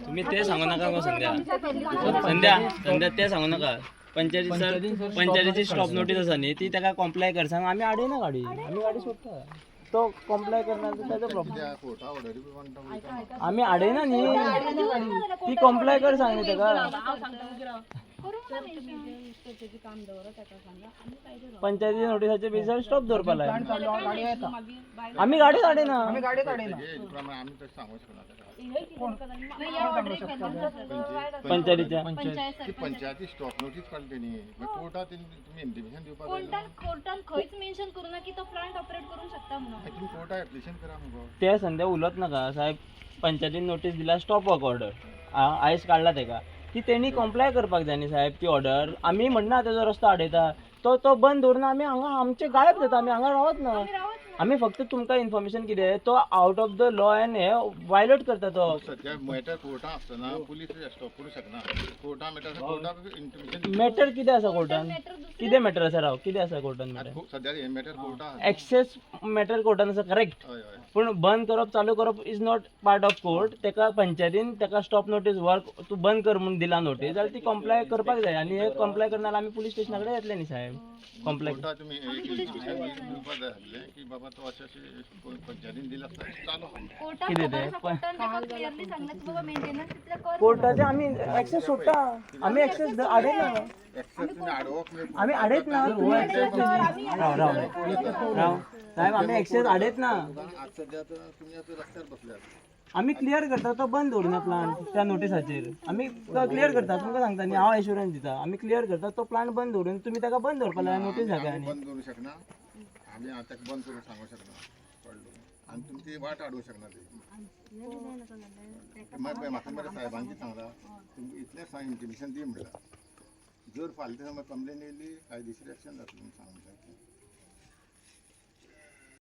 तुम्ही ते सांगू नका गो संध्या ते सांगू नका. पंचायतीची स्टॉप नोटीस असा न्ही ती त्याला कॉम्प्लाय कर सांग. आम्ही आडे ना गाडी, आम्ही गाडी सोडता. तो कॉम्प्लाय करणार त्याचा प्रॉब्लेम. आम्ही आडे ना न्ही ती कॉम्प्लाय कर सांग त्याका. पंचायती नोटिसाच्या बेसिसवर स्टॉप दवरपाला आम्ही गाडी काढे ना. पंचायतीच्या पंचायती स्टॉप नोटीस काढली न्ही कोर्टात तुम्ही इंटिमेशन दिवपाक कोर्टान खंयच मेन्शन करूना की तो प्लांट ऑपरेट करू शकता म्हणून. तुम्ही कोर्टात एप्लिकेशन करा मगो. ते संध्या उलत नका साहेब. पंचायतीन नोटीस दिला स्टॉप वर्क ऑर्डर आयज काढला तेका ती तेणी कॉम्प्लाय करपाक जाय न्ही साहेब ती ऑर्डर. आम्ही म्हणना तेजो रस्तो आडयता तो बंद दवरून आम्ही हांगा आमचे गायब जाता. आम्ही हांगा रावत ना. आम्ही फक्त तुमकां इन्फॉर्मेशन कितें तो out of the law end हे वायलेट करता. तो सध्या मॅटर कोर्टान आसतना पुलीस स्टॉप करू शकना. कोर्टान मॅटर कोर्टाक इंटिमेशन मॅटर कितें आसा कोर्टान. कितें मॅटर आसा राव कितें आसा कोर्टान मॅटर. सध्या हे मॅटर कोर्टान एक्सेस मॅटर कोर्टान आसा करेक्ट. पूण बंद करप चालू करप is not part of court. तेका पंचायतीन तेका स्टॉप नोटीस वर्क तू बंद कर म्हणून दिला नोटीस जाल्यार ती कॉम्प्लाय करपाक जाय. आनी हे कॉम्प्लाय करना आमी पुलीस स्टेशना कडेन येतले न्ही साहेब. कॉम्प्लाय तुम्ही दिवपाक जाय आसलें की बाबा तो अशें पंचायतीन दिला चालू कितें तें क्लियरली सांगना की बाबा मेंटेनन्स तितले कर. कोर्टाचे आमी एक्सेस सोडटा. आमी एक्सेस आडयना. आम्ही आडयत ना. राव राव राव साहेब आम्ही एक्सेस आडयत ना. आम्ही क्लियर करता तो बंद दवरना प्लांट त्या नोटिसाचेर. आम्ही क्लियर करता तुमकां सांगता न्ही हांव एश्युरन्स दिता. आमी क्लियर करता तो प्लांट बंद दवरून तुमी ताका बंद दवरपाक नोटीस धाडा. आनी बंद करू शकना. आमी आतां बंद करून सांगू शकना आनी तुमी ती वाट अडवू शकना. ती म्हाका मरे साहेबांची सांगला तुमकां इतलें सांग इंटिमेशन दी म्हणला. जर फाल्यां समज कंप्लेन येयली कायदेशीर एक्शन जातली म्हणून सांगूंक जाय.